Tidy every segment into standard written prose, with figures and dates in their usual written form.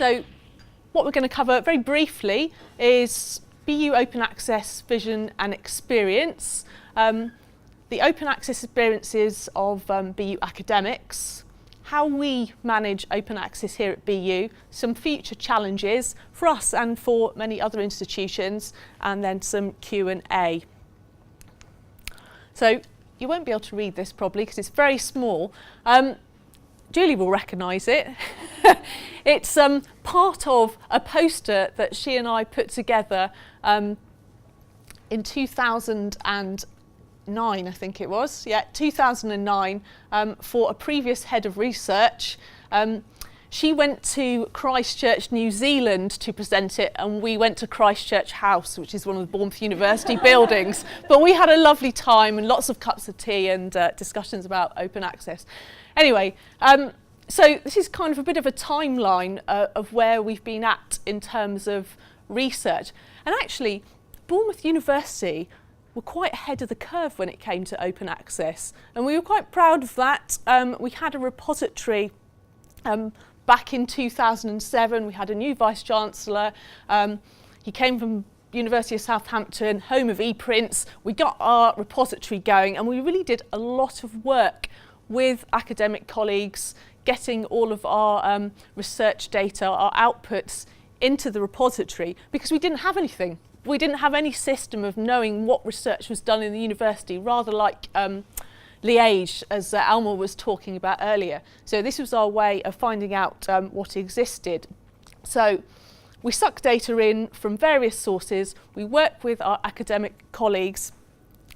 So what we're going to cover very briefly is BU Open Access Vision and Experience, the open access experiences of BU academics, how we manage open access here at BU, some future challenges for us and for many other institutions, and then some Q&A. So you won't be able to read this probably because it's very small. Julie will recognise it. It's part of a poster that she and I put together in 2009, I think it was. Yeah, 2009, for a previous head of research. She went to Christchurch, New Zealand to present it, and we went to Christchurch House, which is one of the Bournemouth University buildings. But we had a lovely time and lots of cups of tea and discussions about open access. Anyway, so this is kind of a bit of a timeline of where we've been at in terms of research. And actually, Bournemouth University were quite ahead of the curve when it came to open access. And we were quite proud of that. We had a repository back in 2007. We had a new Vice-Chancellor. He came from University of Southampton, home of ePrints. We got our repository going, and we really did a lot of work with academic colleagues, getting all of our research data, our outputs into the repository, because we didn't have anything. We didn't have any system of knowing what research was done in the university, rather like Liège, as Alma was talking about earlier. So this was our way of finding out what existed. So we suck data in from various sources. We work with our academic colleagues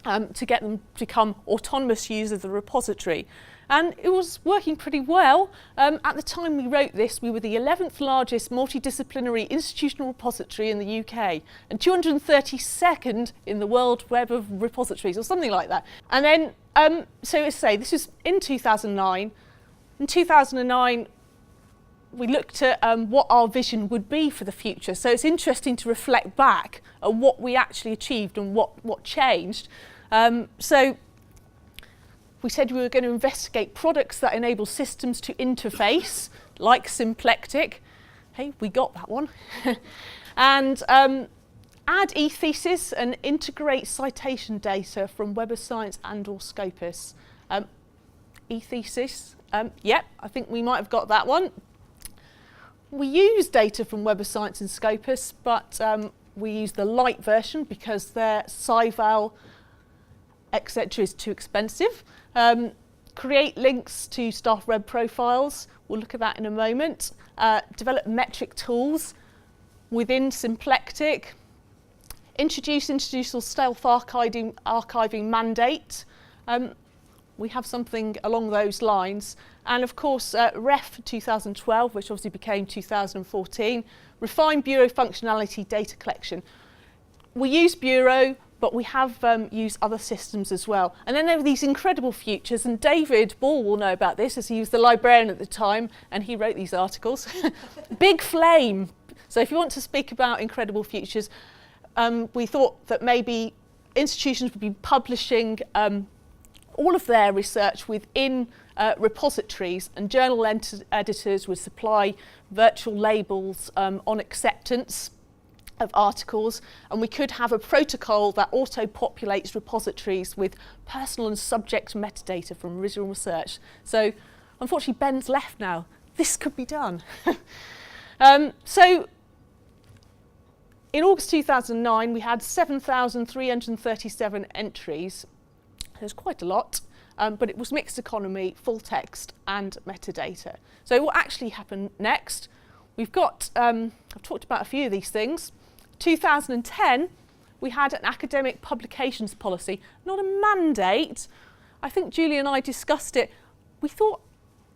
to get them to become autonomous users of the repository. And it was working pretty well. At the time we wrote this, we were the 11th largest multidisciplinary institutional repository in the UK and 232nd in the World Web of Repositories, or something like that. And then, so as I say, this was in 2009. In 2009, we looked at what our vision would be for the future. So it's interesting to reflect back at what we actually achieved and what changed. So we said we were going to investigate products that enable systems to interface, like Symplectic. Hey, we got that one. And add e-thesis and integrate citation data from Web of Science and/or Scopus. E-thesis, yep, I think we might have got that one. We use data from Web of Science and Scopus, but we use the light version because their SciVal, etc. is too expensive. Create links to staff web profiles. We'll look at that in a moment. Develop metric tools within Symplectic. Introduce institutional stealth archiving mandate. We have something along those lines. And of course, REF 2012, which obviously became 2014, refine Bureau functionality data collection. We use Bureau, but we have used other systems as well. And then there were these incredible futures, and David Ball will know about this as he was the librarian at the time, and he wrote these articles. Big Flame. So if you want to speak about incredible futures, we thought that maybe institutions would be publishing all of their research within repositories, and journal editors would supply virtual labels on acceptance of articles, and we could have a protocol that auto-populates repositories with personal and subject metadata from original research. So unfortunately Ben's left now. This could be done. So in August 2009 we had 7,337 entries. There's quite a lot, but it was mixed economy, full text and metadata. So what actually happened next? We've got, I've talked about a few of these things. 2010, we had an academic publications policy, not a mandate. I think Julie and I discussed it. We thought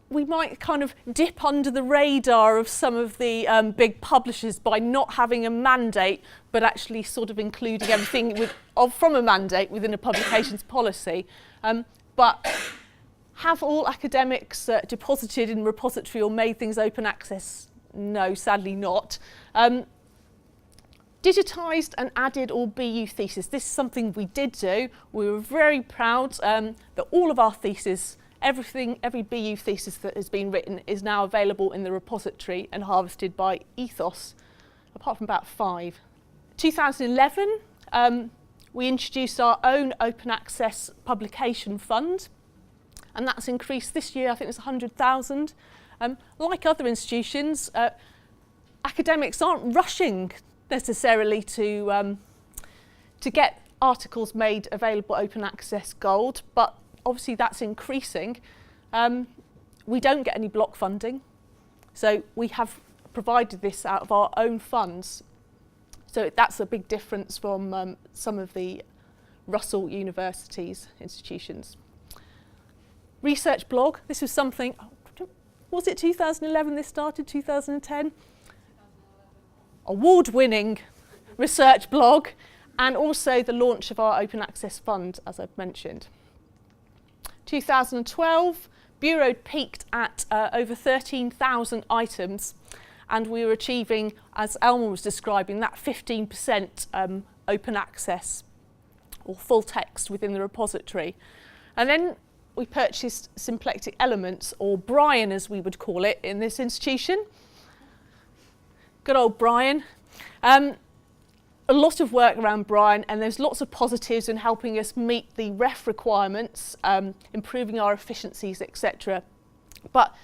we might kind of dip under the radar of some of the big publishers by not having a mandate, but actually sort of including everything from a mandate within a publications policy. But have all academics deposited in repository or made things open access? No, sadly not. Digitised and added all BU theses. This is something we did do. We were very proud that all of our theses every BU thesis that has been written is now available in the repository and harvested by Ethos, apart from about 5. 2011, we introduced our own open access publication fund, and that's increased this year. I think it's 100,000. Like other institutions, academics aren't rushing necessarily to get articles made available open access gold, but obviously that's increasing. We don't get any block funding, so we have provided this out of our own funds. So that's a big difference from some of the Russell University's institutions. Research blog, this was something, was it 2011 this started, 2010? Award-winning research blog, and also the launch of our open access fund, as I've mentioned. 2012, Bureau peaked at over 13,000 items, and we were achieving, as Elmer was describing, that 15% open access or full text within the repository. And then we purchased Symplectic Elements, or Brian as we would call it in this institution. Good old Brian. A lot of work around Brian, and there's lots of positives in helping us meet the ref requirements, improving our efficiencies, etc. But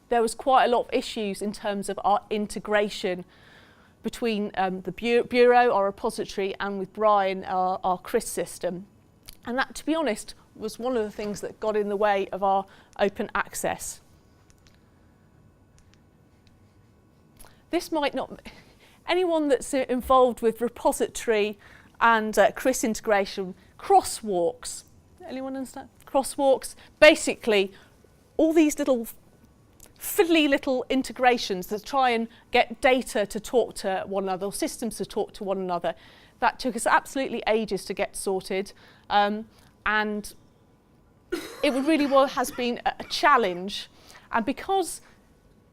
there was quite a lot of issues in terms of our integration between the Bureau, our repository, and with Brian, our CRIS system. And that, to be honest, was one of the things that got in the way of our open access. This might not... Anyone that's involved with repository and CRIS integration, crosswalks. Anyone understand? Crosswalks. Basically, all these little fiddly little integrations that try and get data to talk to one another, or systems to talk to one another. That took us absolutely ages to get sorted, and it really has been a challenge. And because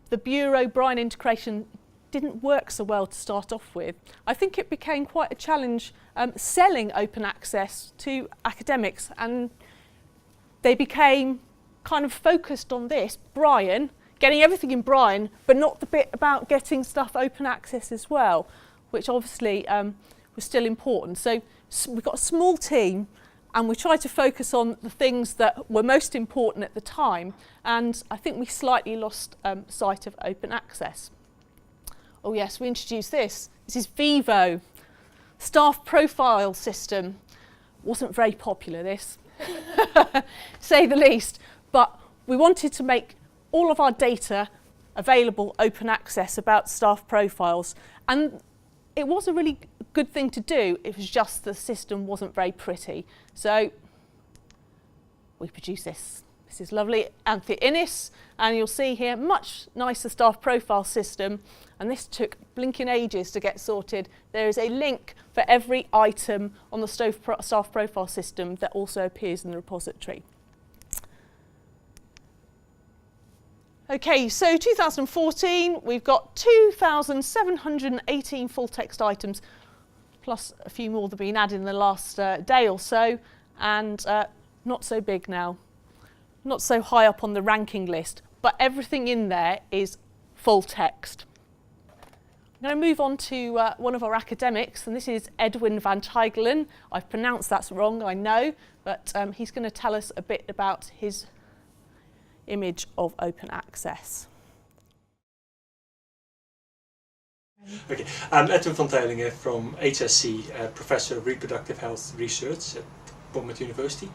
the Bureau-Brian integration didn't work so well to start off with, I think it became quite a challenge selling open access to academics, and they became kind of focused on this, Brian, getting everything in Brian, but not the bit about getting stuff open access as well, which obviously was still important. So we've got a small team, and we tried to focus on the things that were most important at the time, and I think we slightly lost sight of open access. Oh yes, we introduced this. This is Vivo, staff profile system. Wasn't very popular, this, say the least, but we wanted to make all of our data available open access about staff profiles, and it was a really good thing to do. It was just the system wasn't very pretty. So we produced this. This is lovely, Anthe Innis, and you'll see here much nicer staff profile system, and this took blinking ages to get sorted. There is a link for every item on the staff profile system that also appears in the repository. Okay, so 2014, we've got 2,718 full text items, plus a few more that have been added in the last day or so, and not so big now. Not so high up on the ranking list, but everything in there is full text. I'm going to move on to one of our academics, and this is Edwin van Tiegelen. I've pronounced that wrong, I know, but he's going to tell us a bit about his image of open access. Okay, I'm Edwin van Tiegelen from HSC, Professor of Reproductive Health Research at Bournemouth University.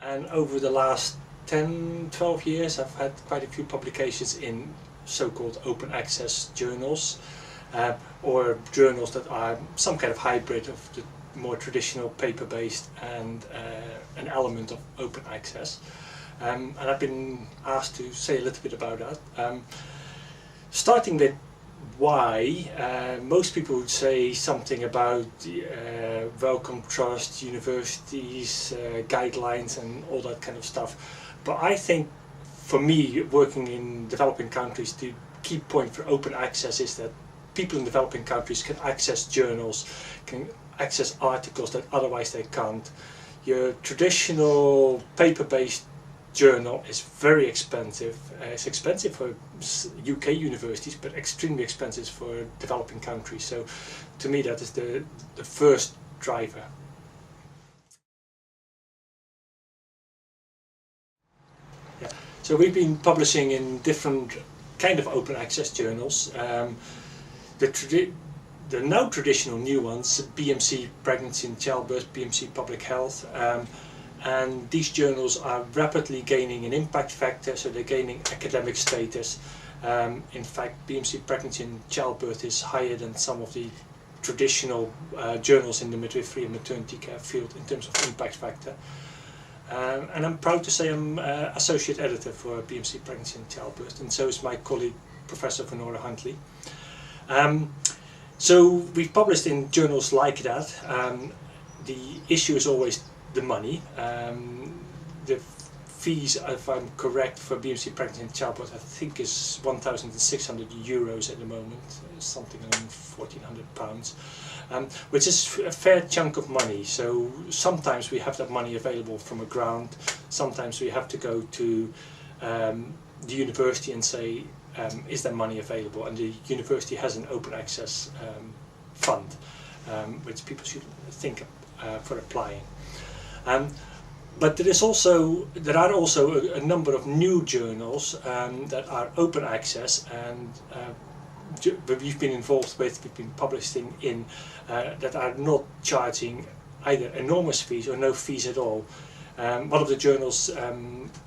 And over the last 10, 12 years, I've had quite a few publications in so-called open access journals, or journals that are some kind of hybrid of the more traditional paper-based and an element of open access. And I've been asked to say a little bit about that. Starting with why, most people would say something about Wellcome Trust, universities, guidelines and all that kind of stuff. But I think for me, working in developing countries, the key point for open access is that people in developing countries can access journals, can access articles that otherwise they can't. Your traditional paper-based journal is very expensive. It's expensive for UK universities, but extremely expensive for developing countries. So to me that is the first driver. Yeah. So we've been publishing in different kind of open access journals. The now traditional new ones, BMC Pregnancy and Childbirth, BMC Public Health, and these journals are rapidly gaining an impact factor, so they're gaining academic status. In fact, BMC Pregnancy and Childbirth is higher than some of the traditional journals in the midwifery and maternity care field in terms of impact factor. And I'm proud to say I'm Associate Editor for BMC Pregnancy and Childbirth, and so is my colleague Professor Vanora Huntley. So we've published in journals like that. The issue is always the money. The fees, if I'm correct, for BMC Pregnancy and Childbirth I think is €1,600 at the moment, something around £1,400, which is a fair chunk of money. So sometimes we have that money available from a grant, sometimes we have to go to the university and say, is there money available? And the university has an open access fund, which people should think for applying. But there are also a number of new journals that are open access, and we've been involved with, we've been publishing in, that are not charging either enormous fees or no fees at all. One of the journals,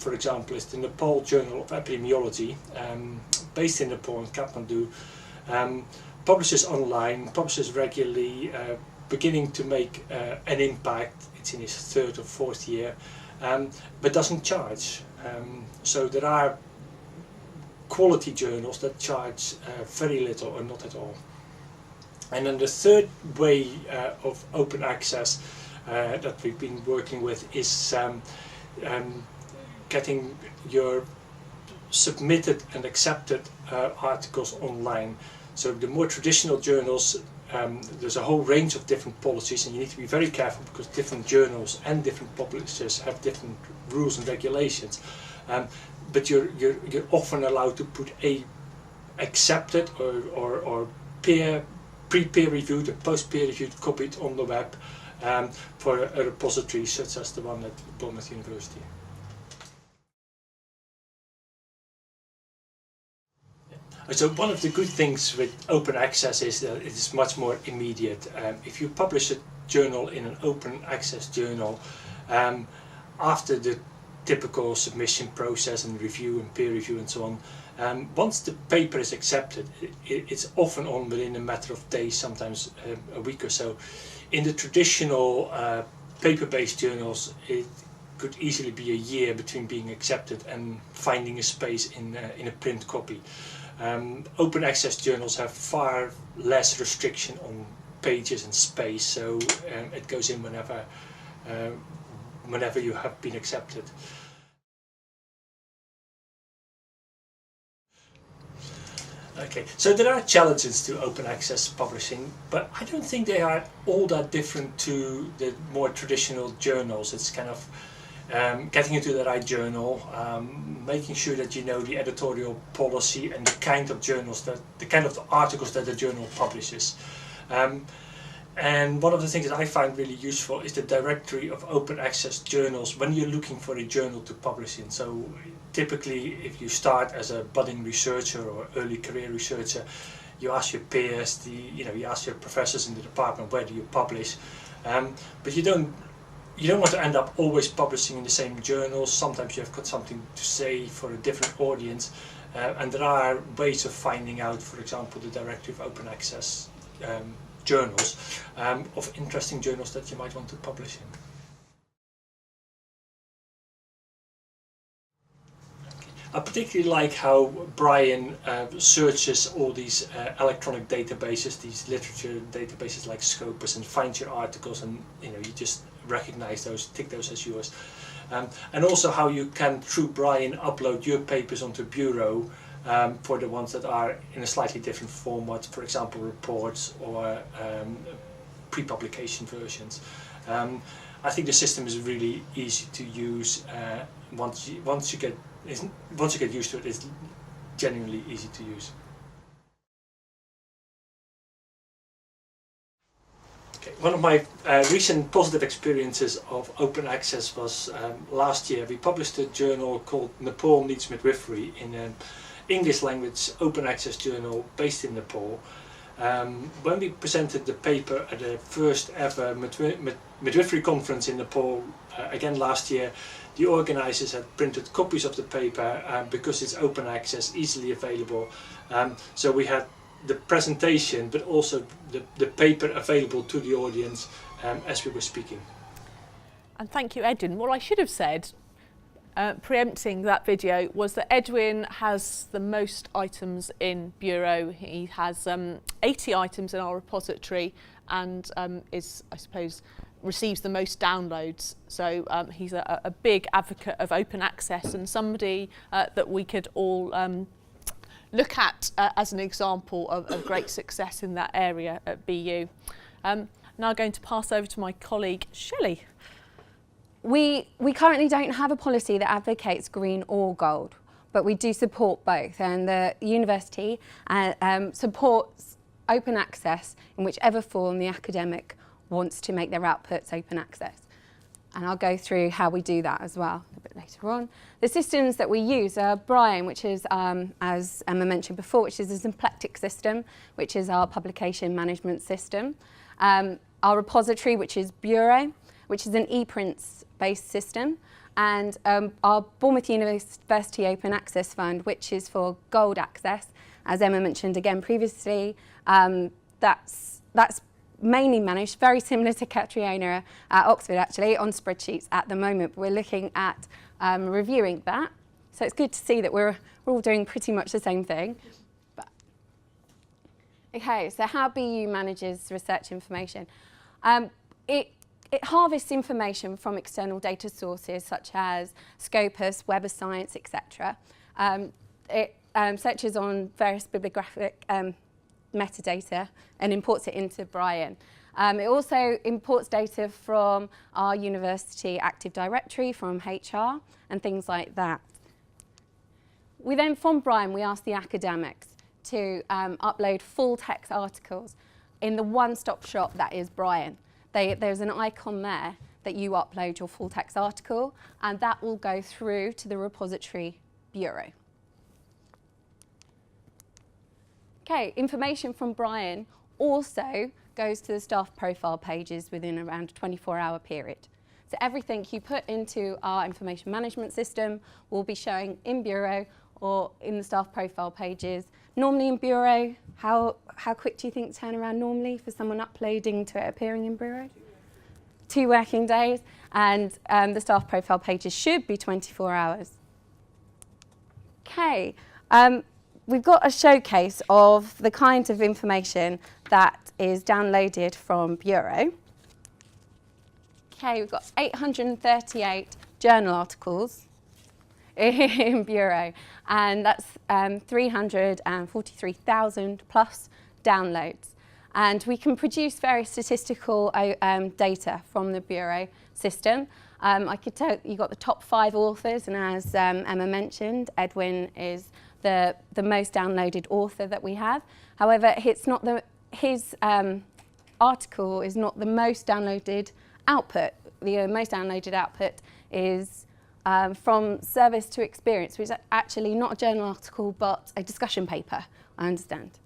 for example, is the Nepal Journal of Epidemiology, based in Nepal in Kathmandu, publishes online, publishes regularly, beginning to make an impact. It's in its 3rd or 4th year, but doesn't charge. So there are quality journals that charge very little or not at all. And then the third way of open access that we've been working with is getting your submitted and accepted articles online. So the more traditional journals, there's a whole range of different policies, and you need to be very careful because different journals and different publishers have different rules and regulations. But you're often allowed to put a accepted or pre-peer reviewed or post-peer reviewed copy on the web for a repository such as the one at Bournemouth University. So one of the good things with open access is that it is much more immediate. If you publish a journal in an open access journal, after the typical submission process and review and peer review and so on, once the paper is accepted, it's often on within a matter of days, sometimes a week or so. In the traditional paper-based journals, it could easily be a year between being accepted and finding a space in a print copy. Open access journals have far less restriction on pages and space, so it goes in whenever you have been accepted. Okay, so there are challenges to open access publishing, but I don't think they are all that different to the more traditional journals. It's kind of getting into the right journal, making sure that you know the editorial policy and the kind of articles that the journal publishes. And one of the things that I find really useful is the directory of open access journals when you're looking for a journal to publish in. So typically, if you start as a budding researcher or early career researcher, you ask your peers, you ask your professors in the department, where do you publish? But you don't want to end up always publishing in the same journals. Sometimes you have got something to say for a different audience, and there are ways of finding out, for example, the directory of open access journals, of interesting journals that you might want to publish in. I particularly like how Brian searches all these electronic databases, these literature databases like Scopus, and finds your articles, and you just recognize those, tick those as yours. And also how you can, through Brian, upload your papers onto Bureau for the ones that are in a slightly different format, for example reports or pre-publication versions. I think the system is really easy to use. Once you get used to it, it's genuinely easy to use. Okay. One of my recent positive experiences of open access was last year. We published a journal called Nepal Needs Midwifery in an English language open access journal based in Nepal. When we presented the paper at the first ever midwifery conference in Nepal, again last year, the organisers had printed copies of the paper because it's open access, easily available. So we had the presentation, but also the paper available to the audience as we were speaking. And thank you, Edwin. What I should have said, preempting that video, was that Edwin has the most items in Bureau. He has 80 items in our repository and is, I suppose, receives the most downloads. So he's a big advocate of open access and somebody that we could all look at as an example of great success in that area at BU. Now going to pass over to my colleague Shelly. We currently don't have a policy that advocates green or gold, but we do support both, and the university supports open access in whichever form the academic wants to make their outputs open access. And I'll go through how we do that as well a bit later on. The systems that we use are Brian, which is, as Emma mentioned before, which is a symplectic system, which is our publication management system. Our repository, which is Bureau, which is an ePrints-based system, and our Bournemouth University Open Access Fund, which is for gold access, as Emma mentioned again previously. That's mainly managed, very similar to Catriona at Oxford actually, on spreadsheets at the moment. But we're looking at reviewing that. So it's good to see that we're all doing pretty much the same thing. Okay, so how BU manages research information. It harvests information from external data sources such as Scopus, Web of Science, etc. It searches on various bibliographic metadata and imports it into Brian. It also imports data from our university Active Directory, from HR and things like that. We then, from Brian, we ask the academics to upload full text articles in the one-stop shop that is Brian. There's an icon there that you upload your full text article, and that will go through to the repository Bureau. Okay, information from Brian also goes to the staff profile pages within around a 24-hour period. So everything you put into our information management system will be showing in Bureau or in the staff profile pages. Normally in Bureau, how quick do you think turnaround normally for someone uploading to it appearing in Bureau? 2 working days, and the staff profile pages should be 24 hours. Okay, we've got a showcase of the kind of information that is downloaded from Bureau. Okay, we've got 838 journal articles in Bureau, and that's 343,000 plus downloads. And we can produce various statistical data from the Bureau system. I could tell you got the top 5 authors, and as Emma mentioned, Edwin is the most downloaded author that we have. However, it's not his article is not the most downloaded output. The most downloaded output is from Service to Experience, which is actually not a journal article, but a discussion paper, I understand.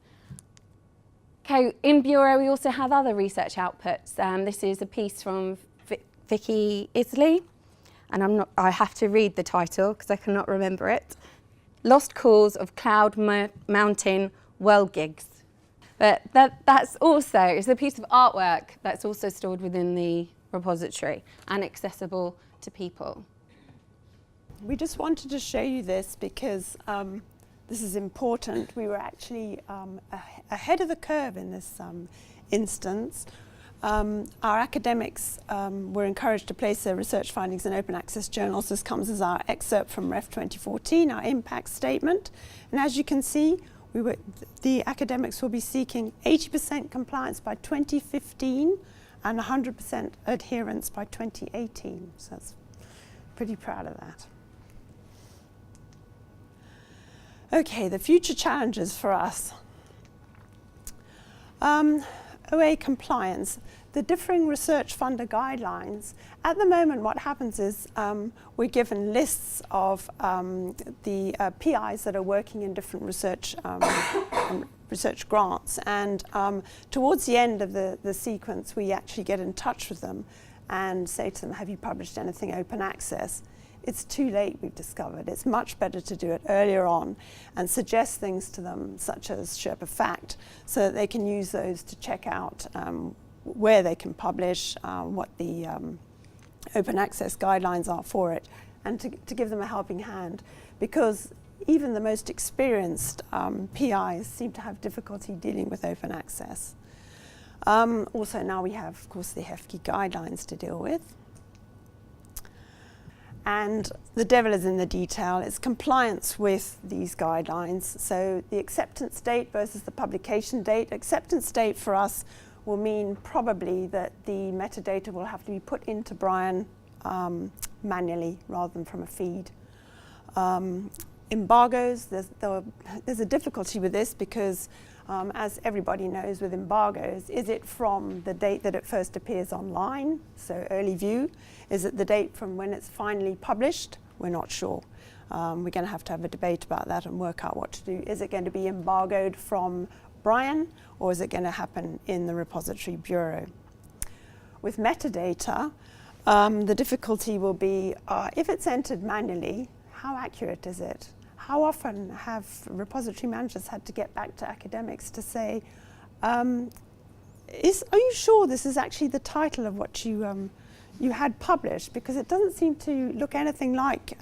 Okay, in Bureau we also have other research outputs. This is a piece from Vicky Isley, and I have to read the title because I cannot remember it. Lost Cause of Cloud Mountain Well Gigs. But that's also, it's a piece of artwork that's also stored within the repository and accessible to people. We just wanted to show you this because this is important. We were actually ahead of the curve in this instance. Our academics were encouraged to place their research findings in open access journals. This comes as our excerpt from Ref 2014, our impact statement. And as you can see, the academics will be seeking 80% compliance by 2015 and 100% adherence by 2018. So that's pretty proud of that. Okay, the future challenges for us. OA compliance. The differing research funder guidelines. At the moment, what happens is we're given lists of the PIs that are working in different research grants, and towards the end of the sequence, we actually get in touch with them and say to them, have you published anything open access? It's too late, we've discovered. It's much better to do it earlier on and suggest things to them, such as Sherpa Fact, so that they can use those to check out where they can publish, what the open access guidelines are for it, and to give them a helping hand. Because even the most experienced PIs seem to have difficulty dealing with open access. Also now we have, of course, the HEFKI guidelines to deal with. And the devil is in the detail. It's compliance with these guidelines. So the acceptance date versus the publication date. Acceptance date for us will mean probably that the metadata will have to be put into Brian manually rather than from a feed. Embargoes, there's a difficulty with this because as everybody knows with embargoes, is it from the date that it first appears online, so early view? Is it the date from when it's finally published? We're not sure. We're going to have a debate about that and work out what to do. Is it going to be embargoed from Brian, or is it going to happen in the repository bureau? With metadata, the difficulty will be if it's entered manually, how accurate is it? How often have repository managers had to get back to academics to say, are you sure this is actually the title of what you had published? Because it doesn't seem to look anything like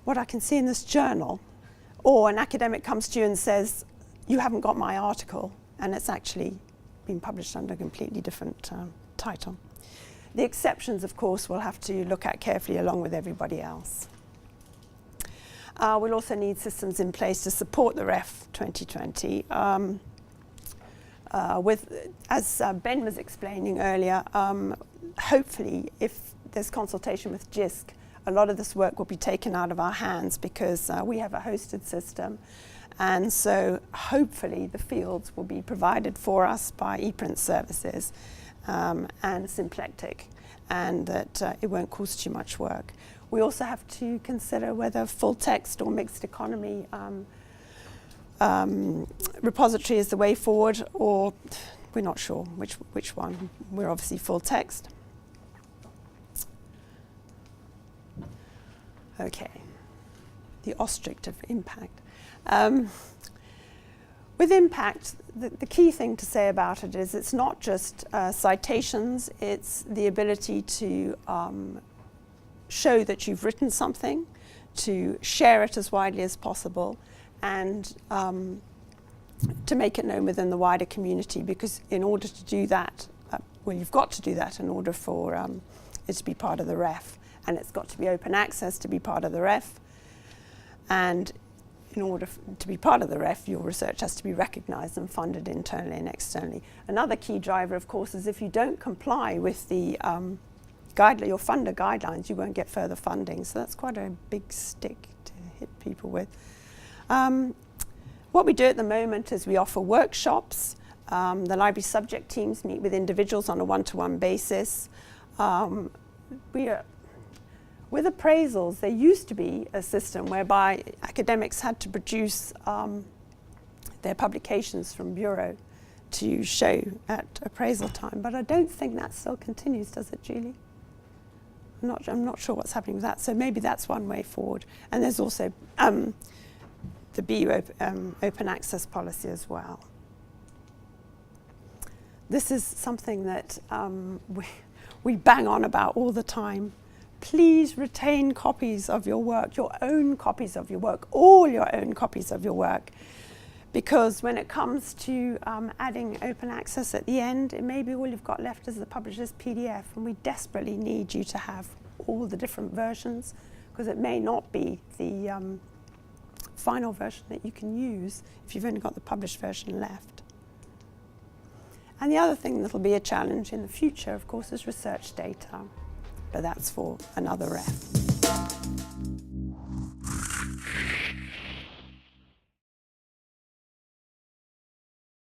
what I can see in this journal. Or an academic comes to you and says, you haven't got my article, and it's actually been published under a completely different title. The exceptions, of course, we'll have to look at carefully along with everybody else. We'll also need systems in place to support the REF 2020. As Ben was explaining earlier, hopefully if there's consultation with JISC, a lot of this work will be taken out of our hands because we have a hosted system. And so hopefully the fields will be provided for us by ePrint services and Symplectic, and that it won't cause too much work. We also have to consider whether full text or mixed economy repository is the way forward, or we're not sure which one. We're obviously full text. Okay, the ostrich of impact. With impact, the key thing to say about it is it's not just citations, it's the ability to show that you've written something, to share it as widely as possible, and to make it known within the wider community, because in order to do that, well, you've got to do that in order for it to be part of the REF, and it's got to be open access to be part of the REF, and in order to be part of the REF, your research has to be recognised and funded internally and externally. Another key driver, of course, is if you don't comply with the your funder guidelines, you won't get further funding. So that's quite a big stick to hit people with. What we do at the moment is we offer workshops. The library subject teams meet with individuals on a one-to-one basis. With appraisals, there used to be a system whereby academics had to produce their publications from Bureau to show at appraisal time, but I don't think that still continues, does it, Julie? I'm not sure what's happening with that, so maybe that's one way forward. And there's also the BU open access policy as well. This is something that we bang on about all the time. Please retain copies of your work, your own copies of your work, all your own copies of your work. Because when it comes to adding open access at the end, it may be all you've got left as the publisher's PDF, and we desperately need you to have all the different versions, because it may not be the final version that you can use if you've only got the published version left. And the other thing that'll be a challenge in the future, of course, is research data. But that's for another ref.